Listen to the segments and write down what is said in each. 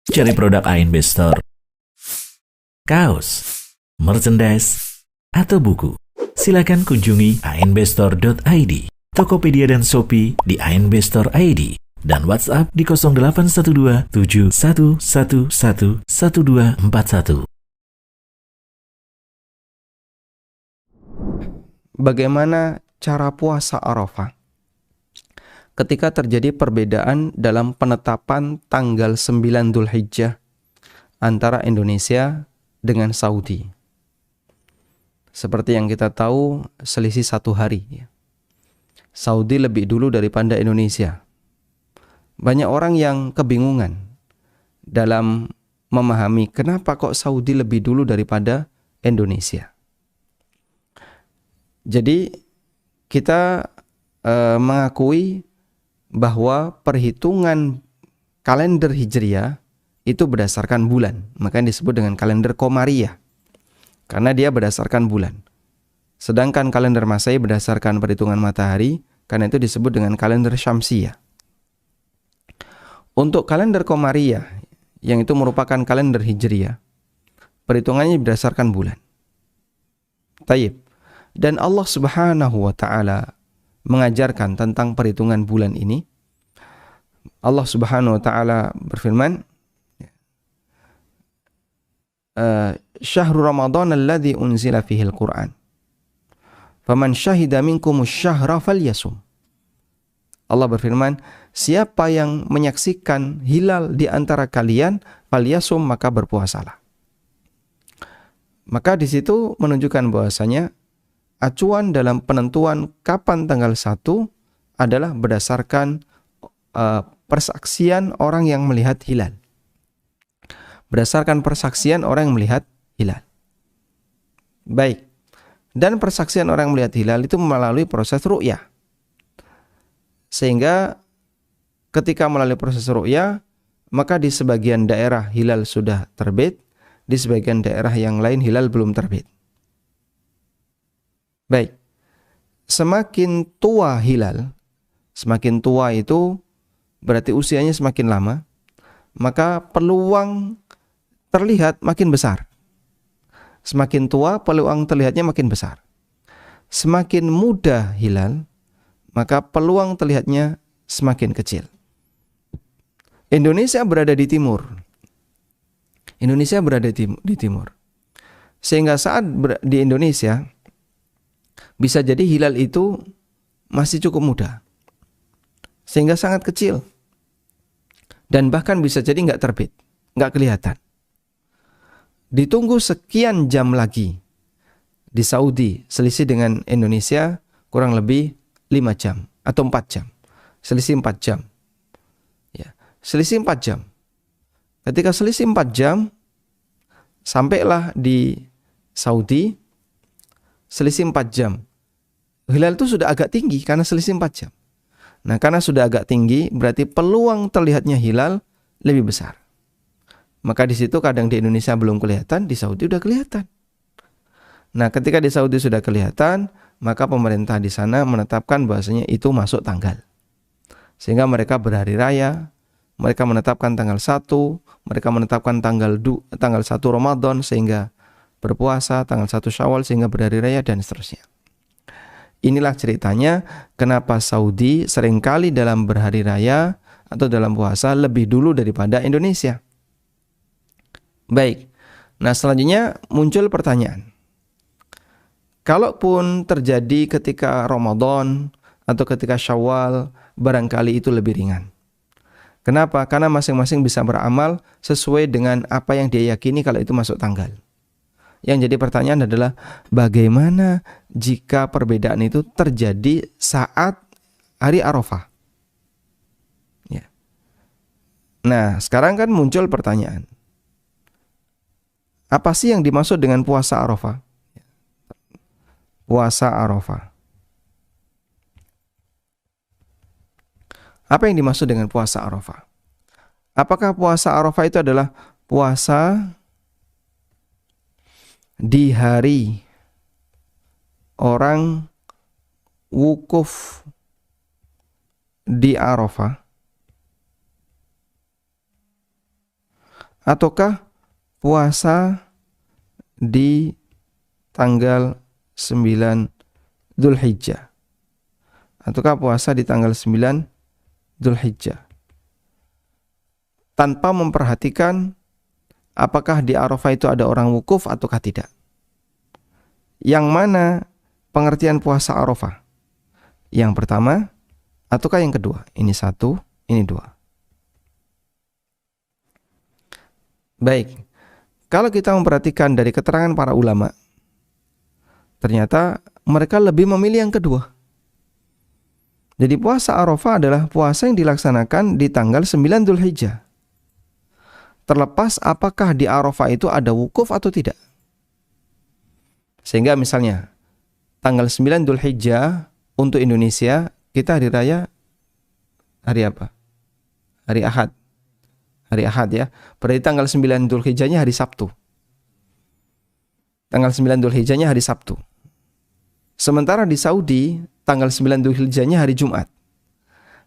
Cari produk ANB Store, kaos, merchandise, atau buku. Silakan kunjungi anbstore.id, Tokopedia dan Shopee di ANB Store ID, dan WhatsApp di 0812 7111 1241. Bagaimana cara puasa Arafah ketika terjadi perbedaan dalam penetapan tanggal 9 Dzulhijjah antara Indonesia dengan Saudi? Seperti yang kita tahu, selisih 1 hari. Saudi lebih dulu daripada Indonesia. Banyak orang yang kebingungan dalam memahami kenapa kok Saudi lebih dulu daripada Indonesia. Jadi kita mengakui bahwa perhitungan kalender Hijriah itu berdasarkan bulan, makanya disebut dengan kalender Qamariyah karena dia berdasarkan bulan. Sedangkan kalender Masehi berdasarkan perhitungan matahari, karena itu disebut dengan kalender Syamsiyah. Untuk kalender Qamariyah yang itu merupakan kalender Hijriah, perhitungannya berdasarkan bulan. Taib. Dan Allah Subhanahu wa taala mengajarkan tentang perhitungan bulan ini. Allah Subhanahu wa taala berfirman, Syahrul Ramadan alladzi unzila fihi al-Qur'an. Faman syahida minkumus syahra falyasum. Allah berfirman, siapa yang menyaksikan hilal di antara kalian, falyasum, maka berpuasalah. Maka di situ menunjukkan bahwasanya acuan dalam penentuan kapan tanggal 1 adalah berdasarkan persaksian orang yang melihat hilal. Berdasarkan persaksian orang yang melihat hilal. Baik. Dan persaksian orang yang melihat hilal itu melalui proses ru'yah. Sehingga ketika melalui proses ru'yah, maka di sebagian daerah hilal sudah terbit, di sebagian daerah yang lain hilal belum terbit. Baik, semakin tua hilal, semakin tua itu berarti usianya semakin lama, maka peluang terlihat makin besar. Semakin tua, peluang terlihatnya makin besar. Semakin muda hilal, maka peluang terlihatnya semakin kecil. Indonesia berada di timur. Indonesia berada di timur. Sehingga saat di Indonesia, bisa jadi hilal itu masih cukup muda, sehingga sangat kecil, dan bahkan bisa jadi nggak terbit, nggak kelihatan. Ditunggu sekian jam lagi di Saudi, selisih dengan Indonesia kurang lebih 5 jam atau 4 jam, selisih 4 jam. Ya, selisih 4 jam. Ketika selisih 4 jam, sampailah di Saudi. Selisih 4 jam. Hilal itu sudah agak tinggi karena selisih 4 jam. Nah, karena sudah agak tinggi, berarti peluang terlihatnya hilal lebih besar. Maka di situ kadang di Indonesia belum kelihatan, di Saudi sudah kelihatan. Nah, ketika di Saudi sudah kelihatan, maka pemerintah di sana menetapkan bahwasanya itu masuk tanggal. Sehingga mereka berhari raya, mereka menetapkan tanggal 1, mereka menetapkan tanggal 1 Ramadan sehingga berpuasa, tanggal 1 Syawal sehingga berhari raya, dan seterusnya. Inilah ceritanya kenapa Saudi seringkali dalam berhari raya atau dalam puasa lebih dulu daripada Indonesia. Baik, nah selanjutnya muncul pertanyaan. Kalaupun terjadi ketika Ramadan atau ketika Syawal, barangkali itu lebih ringan. Kenapa? Karena masing-masing bisa beramal sesuai dengan apa yang dia yakini kalau itu masuk tanggal. Yang jadi pertanyaan adalah bagaimana jika perbedaan itu terjadi saat hari Arafah? Ya. Nah, sekarang kan muncul pertanyaan. Apa sih yang dimaksud dengan puasa Arafah? Puasa Arafah. Apa yang dimaksud dengan puasa Arafah? Apakah puasa Arafah itu adalah puasa di hari orang wukuf di Arafah, ataukah puasa di tanggal 9 Dzulhijjah? Ataukah puasa di tanggal 9 Dzulhijjah? Tanpa memperhatikan apakah di Arafah itu ada orang wukuf ataukah tidak. Yang mana pengertian puasa Arafah? Yang pertama ataukah yang kedua? Ini satu, ini dua. Baik, kalau kita memperhatikan dari keterangan para ulama, ternyata mereka lebih memilih yang kedua. Jadi puasa Arafah adalah puasa yang dilaksanakan di tanggal 9 Dzulhijjah. Terlepas apakah di Arafah itu ada wukuf atau tidak. Sehingga misalnya tanggal 9 Dzulhijjah untuk Indonesia, kita hari raya hari apa? Hari Ahad. Hari Ahad ya. Berarti tanggal 9 Dzulhijjahnya hari Sabtu. Tanggal 9 Dzulhijjahnya hari Sabtu. Sementara di Saudi, tanggal 9 Dzulhijjahnya hari Jumat.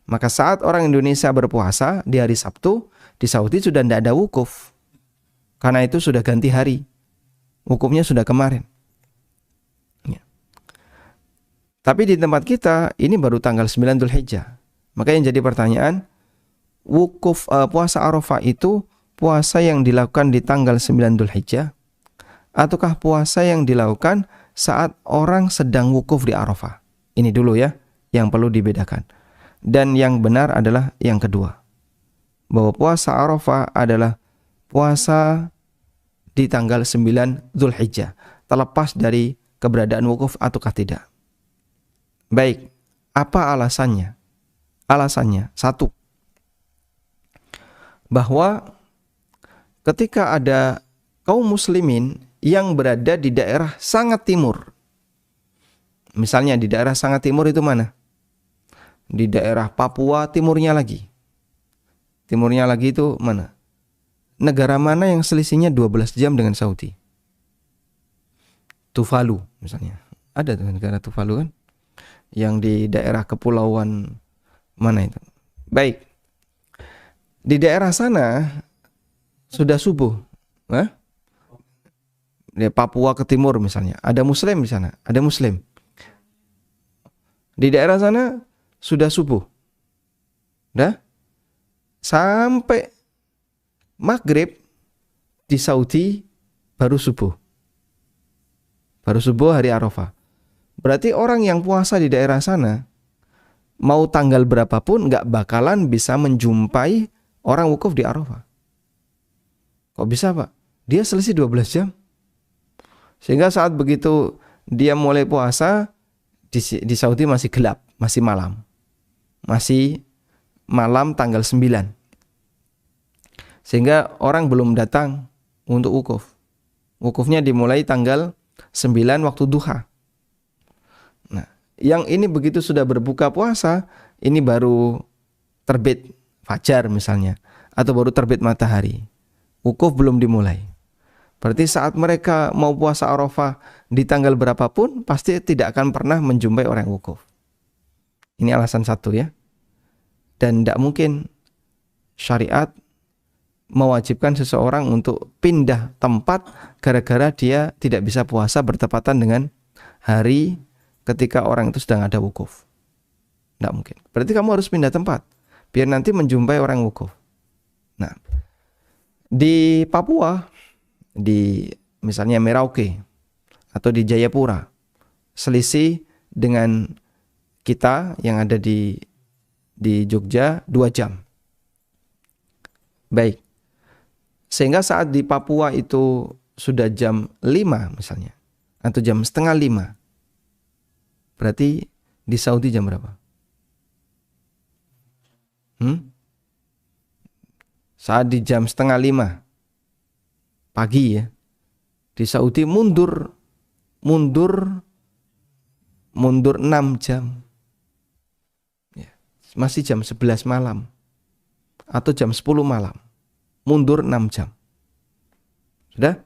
Maka saat orang Indonesia berpuasa di hari Sabtu, di Saudi sudah tidak ada wukuf. Karena itu sudah ganti hari. Wukufnya sudah kemarin. Ya. Tapi di tempat kita, ini baru tanggal 9 Dzulhijjah. Maka yang jadi pertanyaan, wukuf puasa Arafah itu puasa yang dilakukan di tanggal 9 Dzulhijjah ataukah puasa yang dilakukan saat orang sedang wukuf di Arafah? Ini dulu ya yang perlu dibedakan. Dan yang benar adalah yang kedua, bahwa puasa Arafah adalah puasa di tanggal 9 Dzulhijjah, terlepas dari keberadaan wukuf ataukah tidak. Baik, apa alasannya? Alasannya satu, bahwa ketika ada kaum muslimin yang berada di daerah sangat timur, misalnya di daerah sangat timur itu mana? Di daerah Papua timurnya lagi. Timurnya lagi itu mana? Negara mana yang selisihnya 12 jam dengan Saudi? Tuvalu misalnya. Ada tuh negara Tuvalu kan? Yang di daerah kepulauan mana itu? Baik. Di daerah sana sudah subuh. Di Papua ke timur misalnya. Ada muslim di sana. Ada muslim. Di daerah sana sudah subuh. Sampai maghrib di Saudi baru subuh. Baru subuh hari Arafah. Berarti orang yang puasa di daerah sana, mau tanggal berapapun gak bakalan bisa menjumpai orang wukuf di Arafah. Kok bisa Pak? Dia selisih 12 jam. Sehingga saat begitu dia mulai puasa, di Saudi masih gelap, masih malam. Masih malam tanggal 9. Sehingga orang belum datang untuk wukuf. Wukufnya dimulai tanggal 9 waktu duha. Nah, yang ini begitu sudah berbuka puasa, ini baru terbit fajar misalnya, atau baru terbit matahari. Wukuf belum dimulai. Berarti saat mereka mau puasa Arafah di tanggal berapapun, pasti tidak akan pernah menjumpai orang wukuf. Ini alasan satu ya. Dan tidak mungkin syariat mewajibkan seseorang untuk pindah tempat gara-gara dia tidak bisa puasa bertepatan dengan hari ketika orang itu sedang ada wukuf. Tidak mungkin. Berarti kamu harus pindah tempat biar nanti menjumpai orang wukuf. Nah, di Papua, di misalnya Merauke atau di Jayapura, selisih dengan kita yang ada di Jogja 2 jam. Baik. Sehingga saat di Papua itu sudah jam 5 misalnya, atau jam setengah 5. Berarti di Saudi jam berapa? Saat di jam setengah 5 pagi ya. Di Saudi mundur 6 jam. Ya, masih jam 11 malam atau jam 10 malam. Mundur 6 jam. Sudah?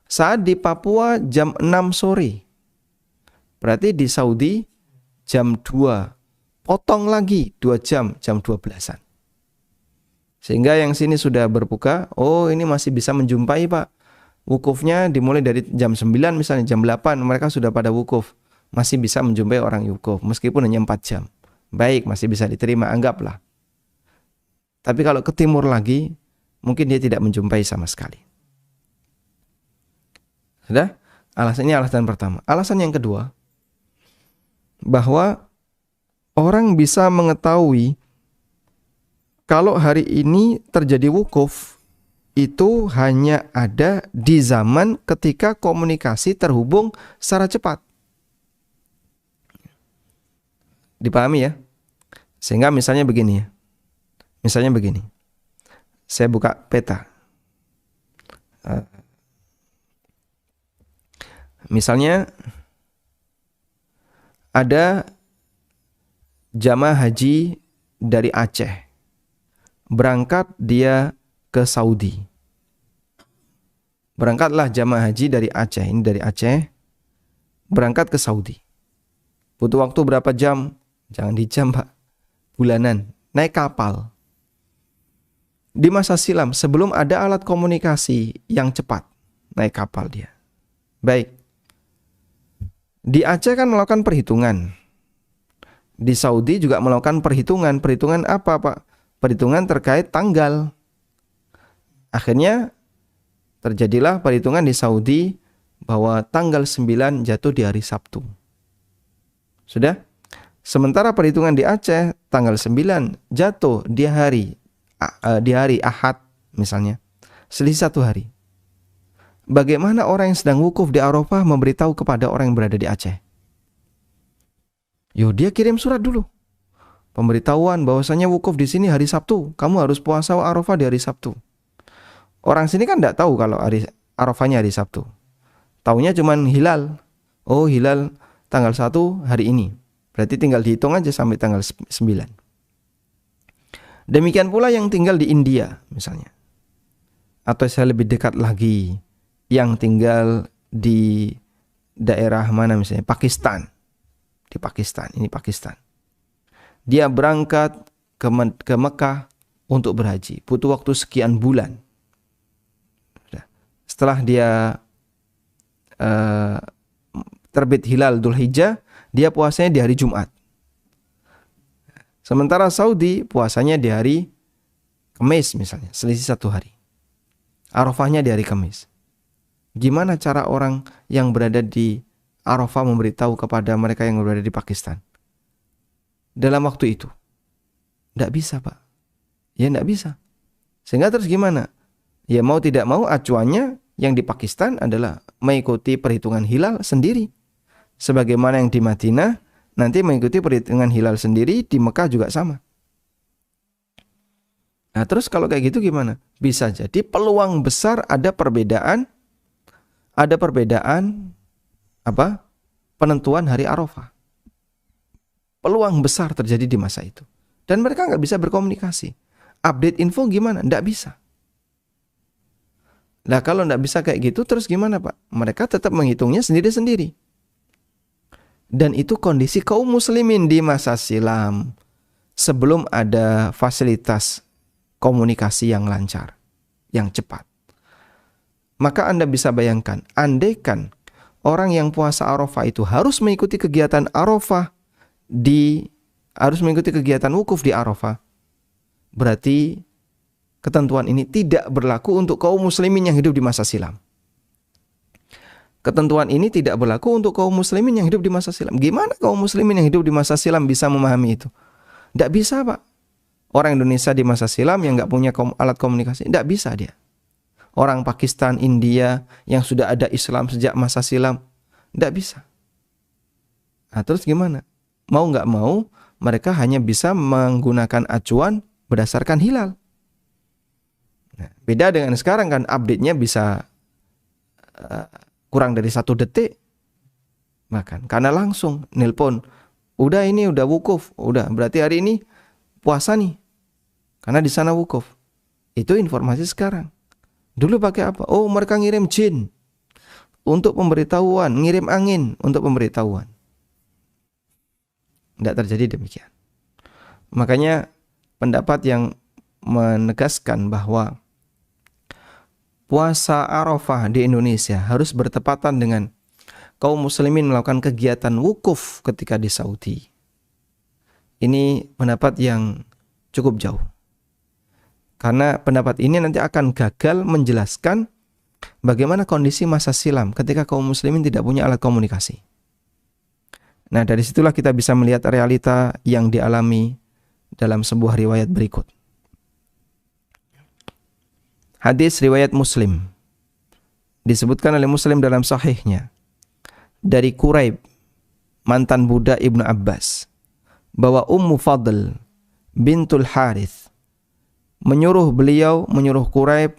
Saat di Papua jam 6 sore. Berarti di Saudi jam 2. Potong lagi 2 jam, jam 12-an. Sehingga yang sini sudah berbuka, oh ini masih bisa menjumpai Pak. Wukufnya dimulai dari jam 9 misalnya, jam 8 mereka sudah pada wukuf. Masih bisa menjumpai orang wukuf, meskipun hanya 4 jam. Baik, masih bisa diterima, anggaplah. Tapi kalau ke timur lagi, mungkin dia tidak menjumpai sama sekali. Sudah? Alasannya alasan pertama. Alasan yang kedua, bahwa orang bisa mengetahui kalau hari ini terjadi wukuf itu hanya ada di zaman ketika komunikasi terhubung secara cepat. Dipahami ya? Sehingga misalnya begini ya. Misalnya begini. Saya buka peta. Misalnya ada jamaah haji dari Aceh. Berangkat dia ke Saudi. Berangkatlah jamaah haji dari Aceh. Ini dari Aceh. Berangkat ke Saudi. Butuh waktu berapa jam? Jangan di jam Pak. Bulanan. Naik kapal. Di masa silam, sebelum ada alat komunikasi yang cepat, naik kapal dia. Baik. Di Aceh kan melakukan perhitungan. Di Saudi juga melakukan perhitungan. Perhitungan apa Pak? Perhitungan terkait tanggal. Akhirnya terjadilah perhitungan di Saudi bahwa tanggal 9 jatuh di hari Sabtu. Sudah? Sementara perhitungan di Aceh tanggal 9 jatuh di hari Ahad misalnya. Selisih 1 hari. Bagaimana orang yang sedang wukuf di Arafah memberitahu kepada orang yang berada di Aceh? Dia kirim surat dulu. Pemberitahuan bahwasanya wukuf di sini hari Sabtu. Kamu harus puasa Arafah di hari Sabtu. Orang sini kan tidak tahu kalau hari Arafahnya hari Sabtu. Taunya cuman hilal. Oh, hilal tanggal 1 hari ini. Berarti tinggal dihitung aja sampai tanggal 9. Demikian pula yang tinggal di India misalnya. Atau saya lebih dekat lagi, yang tinggal di daerah mana misalnya, Pakistan. Di Pakistan, ini Pakistan. Dia berangkat ke Mekah untuk berhaji. Butuh waktu sekian bulan. Setelah dia terbit hilal Dzulhijjah, dia puasanya di hari Jumat. Sementara Saudi puasanya di hari Kamis misalnya, selisih 1 hari. Arafahnya di hari Kamis. Gimana cara orang yang berada di Arafah memberitahu kepada mereka yang berada di Pakistan dalam waktu itu? Tidak bisa Pak. Ya tidak bisa. Sehingga terus gimana? Ya mau tidak mau acuannya yang di Pakistan adalah mengikuti perhitungan hilal sendiri. Sebagaimana yang di Madinah nanti mengikuti perhitungan hilal sendiri, di Mekah juga sama. Nah terus kalau kayak gitu gimana? Bisa jadi peluang besar ada perbedaan penentuan hari Arafah. Peluang besar terjadi di masa itu. Dan mereka nggak bisa berkomunikasi. Update info gimana? Nggak bisa. Nah kalau nggak bisa kayak gitu terus gimana Pak? Mereka tetap menghitungnya sendiri-sendiri. Dan itu kondisi kaum muslimin di masa silam. Sebelum ada fasilitas komunikasi yang lancar, yang cepat. Maka Anda bisa bayangkan, andaikan orang yang puasa Arafah itu harus mengikuti kegiatan Arafah harus mengikuti kegiatan wukuf di Arafah, berarti ketentuan ini tidak berlaku untuk kaum muslimin yang hidup di masa silam. Ketentuan ini tidak berlaku untuk kaum muslimin yang hidup di masa silam. Gimana kaum muslimin yang hidup di masa silam bisa memahami itu? Tidak bisa Pak. Orang Indonesia di masa silam yang nggak punya alat komunikasi, tidak bisa dia. Orang Pakistan, India yang sudah ada Islam sejak masa silam, tidak bisa. Nah terus gimana? Mau nggak mau, mereka hanya bisa menggunakan acuan berdasarkan hilal. Nah, beda dengan sekarang kan, update-nya bisa kurang dari 1 detik. Bahkan karena langsung nelpon, udah ini udah wukuf, udah berarti hari ini puasa nih. Karena di sana wukuf. Itu informasi sekarang. Dulu pakai apa? Oh, mereka ngirim jin untuk pemberitahuan, ngirim angin untuk pemberitahuan. Tidak terjadi demikian. Makanya pendapat yang menegaskan bahwa puasa Arafah di Indonesia harus bertepatan dengan kaum muslimin melakukan kegiatan wukuf ketika di Saudi. Ini pendapat yang cukup jauh. Karena pendapat ini nanti akan gagal menjelaskan bagaimana kondisi masa silam ketika kaum muslimin tidak punya alat komunikasi. Nah, dari situlah kita bisa melihat realita yang dialami dalam sebuah riwayat berikut. Hadis riwayat Muslim disebutkan oleh Muslim dalam sahihnya dari Quraib, mantan budak Ibnu Abbas, bahwa Ummu Fadl bintul Harith menyuruh Quraib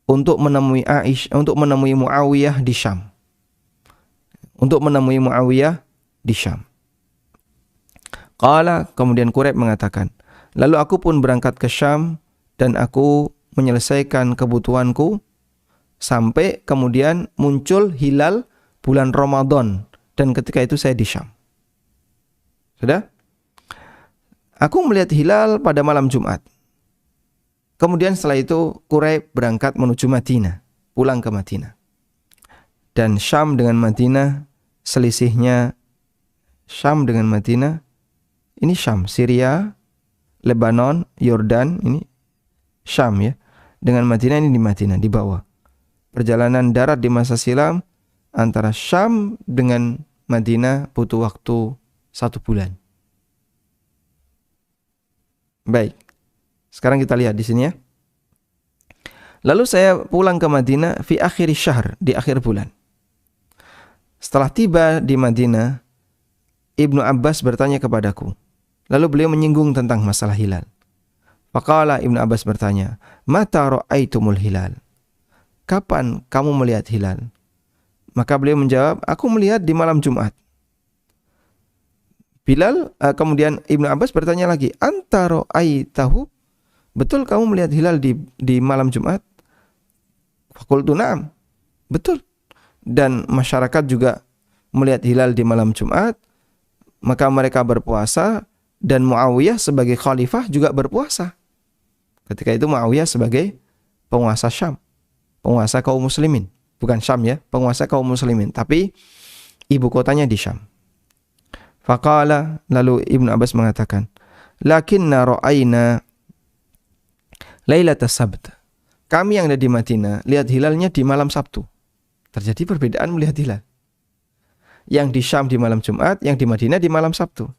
untuk menemui Muawiyah di Syam. Qala, kemudian Quraib mengatakan, lalu aku pun berangkat ke Syam dan aku menyelesaikan kebutuhanku sampai kemudian muncul hilal bulan Ramadan dan ketika itu saya di Syam. Sudah? Aku melihat hilal pada malam Jumat. Kemudian setelah itu Quraib berangkat menuju Madinah, pulang ke Madinah. Dan Syam dengan Madinah selisihnya Syam dengan Madinah, ini Syam, Syria, Lebanon, Yordan, ini Syam ya. Dengan Madinah ini di Madinah, di bawah. Perjalanan darat di masa silam antara Syam dengan Madinah butuh waktu 1 bulan. Baik. Sekarang kita lihat di sini ya. Lalu saya pulang ke Madinah fi akhir syahr, di akhir bulan. Setelah tiba di Madinah, Ibnu Abbas bertanya kepadaku. Lalu beliau menyinggung tentang masalah hilal. Faqala, Ibnu Abbas bertanya, "Mata ra'aitumul hilal?" Kapan kamu melihat hilal? Maka beliau menjawab, aku melihat di malam Jumat. Kemudian Ibnu Abbas bertanya lagi, "Anta ra'aitahu?" Betul kamu melihat hilal di malam Jumat? Faqultu na'am. Betul. Dan masyarakat juga melihat hilal di malam Jumat, maka mereka berpuasa dan Muawiyah sebagai khalifah juga berpuasa. Ketika itu Muawiyah sebagai penguasa Syam, penguasa kaum muslimin. Bukan Syam ya, penguasa kaum muslimin. Tapi ibu kotanya di Syam. Faqala, lalu Ibnu Abbas mengatakan, lakinna ra'ayna lailatas sabt. Kami yang ada di Madinah lihat hilalnya di malam Sabtu. Terjadi perbedaan melihat hilal. Yang di Syam di malam Jumat, yang di Madinah di malam Sabtu.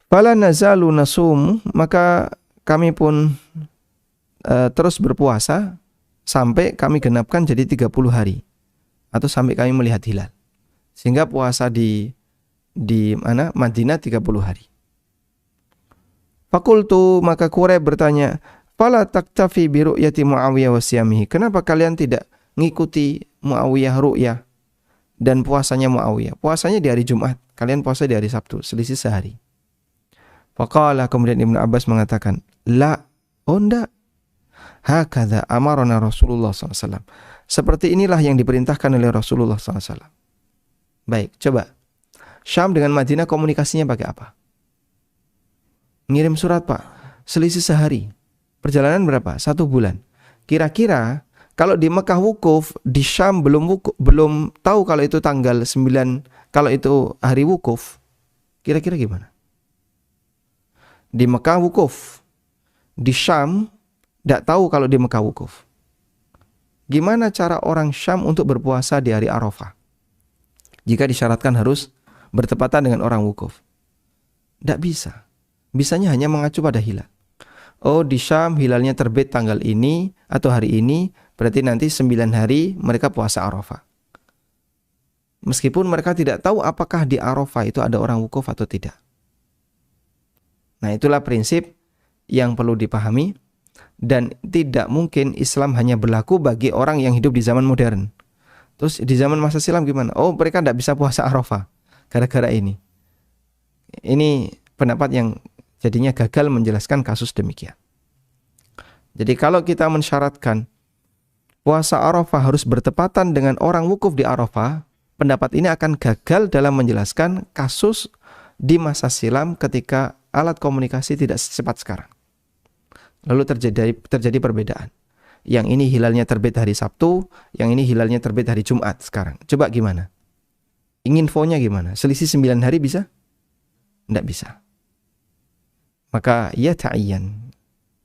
Fala nazalu nasum, maka kami pun terus berpuasa sampai kami genapkan jadi 30 hari atau sampai kami melihat hilal. Sehingga puasa di Madinah 30 hari. Fakultu, maka Quraib bertanya, fala taktafi bi ru'yati Muawiyah wa siyamihi. Kenapa kalian tidak ngikuti Muawiyah ru'yah dan puasanya Muawiyah? Puasanya di hari Jumat, kalian puasa di hari Sabtu, selisih sehari. Faqala, kemudian Ibnu Abbas mengatakan, la, oh enggak. Hakadha amarana Rasulullah SAW. Seperti inilah yang diperintahkan oleh Rasulullah SAW. Baik, coba. Syam dengan Madinah komunikasinya pakai apa? Ngirim surat, Pak. Selisih sehari. Perjalanan berapa? 1 bulan. Kira-kira kalau di Mekah wukuf, di Syam belum tahu kalau itu tanggal 9, kalau itu hari wukuf. Kira-kira gimana? Di Mekah wukuf, di Syam tidak tahu kalau di Mekah wukuf. Gimana cara orang Syam untuk berpuasa di hari Arafah? Jika disyaratkan harus bertepatan dengan orang wukuf. Tidak bisa. Bisanya hanya mengacu pada hilal. Oh, di Syam hilalnya terbit tanggal ini atau hari ini, berarti nanti 9 hari mereka puasa Arafah. Meskipun mereka tidak tahu apakah di Arafah itu ada orang wukuf atau tidak. Nah, itulah prinsip yang perlu dipahami, dan tidak mungkin Islam hanya berlaku bagi orang yang hidup di zaman modern. Terus di zaman masa silam gimana? Oh, mereka tidak bisa puasa Arafah gara-gara ini. Ini pendapat yang jadinya gagal menjelaskan kasus demikian. Jadi kalau kita mensyaratkan puasa Arafah harus bertepatan dengan orang wukuf di Arafah, pendapat ini akan gagal dalam menjelaskan kasus di masa silam ketika alat komunikasi tidak secepat sekarang. Lalu terjadi perbedaan. Yang ini hilalnya terbit hari Sabtu, yang ini hilalnya terbit hari Jumat sekarang. Coba gimana? Infonya gimana? Selisih 9 hari bisa? Tidak bisa. Maka ya ta'ayyan.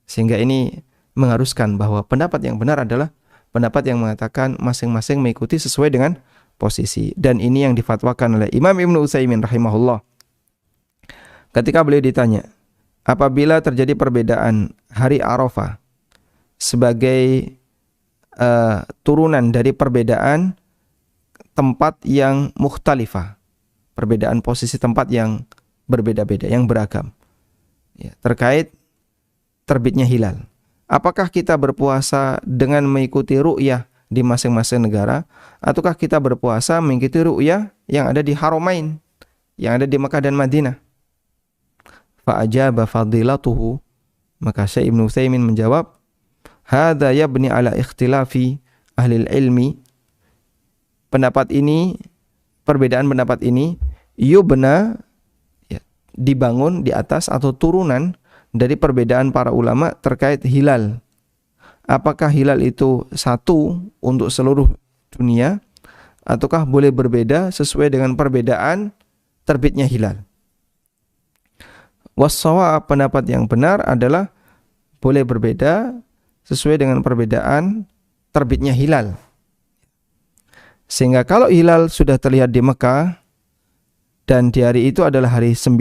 Sehingga ini mengharuskan bahwa pendapat yang benar adalah pendapat yang mengatakan masing-masing mengikuti sesuai dengan posisi. Dan ini yang difatwakan oleh Imam Ibnu Utsaimin rahimahullah. Ketika beliau ditanya, apabila terjadi perbedaan hari Arafah sebagai turunan dari perbedaan tempat yang mukhtalifah, perbedaan posisi tempat yang berbeda-beda, yang beragam, ya, terkait terbitnya hilal. Apakah kita berpuasa dengan mengikuti ru'yah di masing-masing negara, ataukah kita berpuasa mengikuti ru'yah yang ada di Haramain, yang ada di Makkah dan Madinah? Fa'ajaba fadilatuhu, maka Syekh Ibnu Utsaimin menjawab, hadza yabni ala ikhtilafi ahli ilmi. Pendapat ini, perbedaan pendapat ini yubna, ya, dibangun di atas atau turunan dari perbedaan para ulama terkait hilal. Apakah hilal itu satu untuk seluruh dunia, ataukah boleh berbeda sesuai dengan perbedaan terbitnya hilal? Was-shawab, pendapat yang benar adalah boleh berbeda sesuai dengan perbedaan terbitnya hilal. Sehingga kalau hilal sudah terlihat di Mekah dan di hari itu adalah hari 9,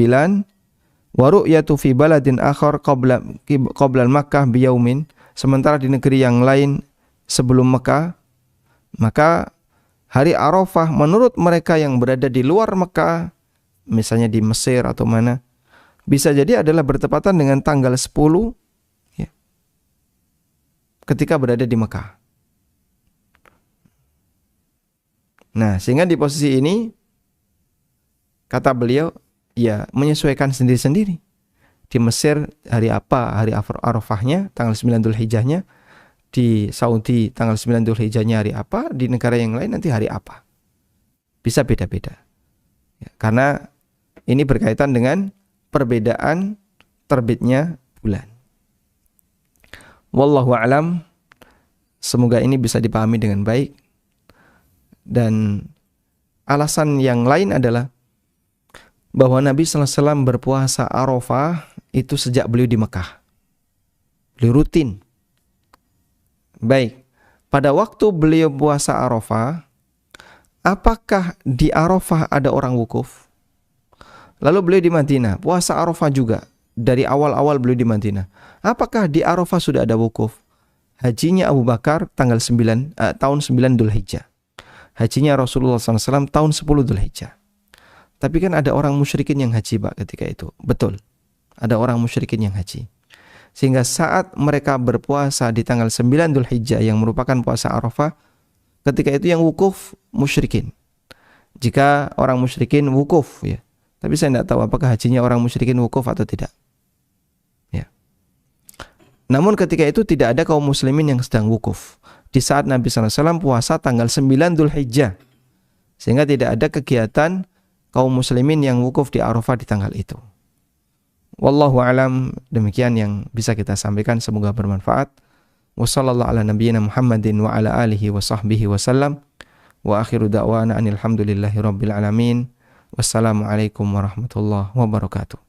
wa ru'yatu fi baladin akhar qabla Makkah biyaumin, sementara di negeri yang lain sebelum Mekah, maka hari Arafah menurut mereka yang berada di luar Mekah, misalnya di Mesir atau mana, bisa jadi adalah bertepatan dengan tanggal 10, ya, ketika berada di Mekah. Nah, sehingga di posisi ini, kata beliau, ya menyesuaikan sendiri-sendiri. Di Mesir hari apa? Hari Arafahnya, tanggal 9 Dzulhijjahnya. Di Saudi tanggal 9 Dzulhijjahnya hari apa? Di negara yang lain nanti hari apa? Bisa beda-beda. Ya, karena ini berkaitan dengan perbedaan terbitnya bulan. Wallahu a'lam. Semoga ini bisa dipahami dengan baik. Dan alasan yang lain adalah bahwa Nabi SAW berpuasa Arafah itu sejak beliau di Mekah. Beliau rutin. Baik, pada waktu beliau puasa Arafah, apakah di Arafah ada orang wukuf? Lalu beliau di Madinah, puasa Arafah juga. Dari awal-awal beliau di Madinah. Apakah di Arafah sudah ada wukuf? Hajinya Abu Bakar tahun 9 Dzulhijjah. Hajinya Rasulullah SAW tahun 10 Dzulhijjah. Tapi kan ada orang musyrikin yang haji, Pak, ketika itu. Betul. Ada orang musyrikin yang haji. Sehingga saat mereka berpuasa di tanggal 9 Dzulhijjah yang merupakan puasa Arafah, ketika itu yang wukuf musyrikin. Jika orang musyrikin wukuf, ya. Tapi saya tidak tahu apakah hajinya orang musyrikin wukuf atau tidak. Ya. Namun ketika itu tidak ada kaum muslimin yang sedang wukuf. Di saat Nabi SAW puasa tanggal 9 Dzulhijjah. Sehingga tidak ada kegiatan kaum muslimin yang wukuf di Arafah di tanggal itu. Wallahu alam, demikian yang bisa kita sampaikan, semoga bermanfaat. Wassallallahu ala nabiyyina Muhammadin wa ala alihi wa sahbihi wasallam. Wa akhiru da'wana anil hamdulillahi rabbil alamin. Wassalamualaikum warahmatullahi wabarakatuh.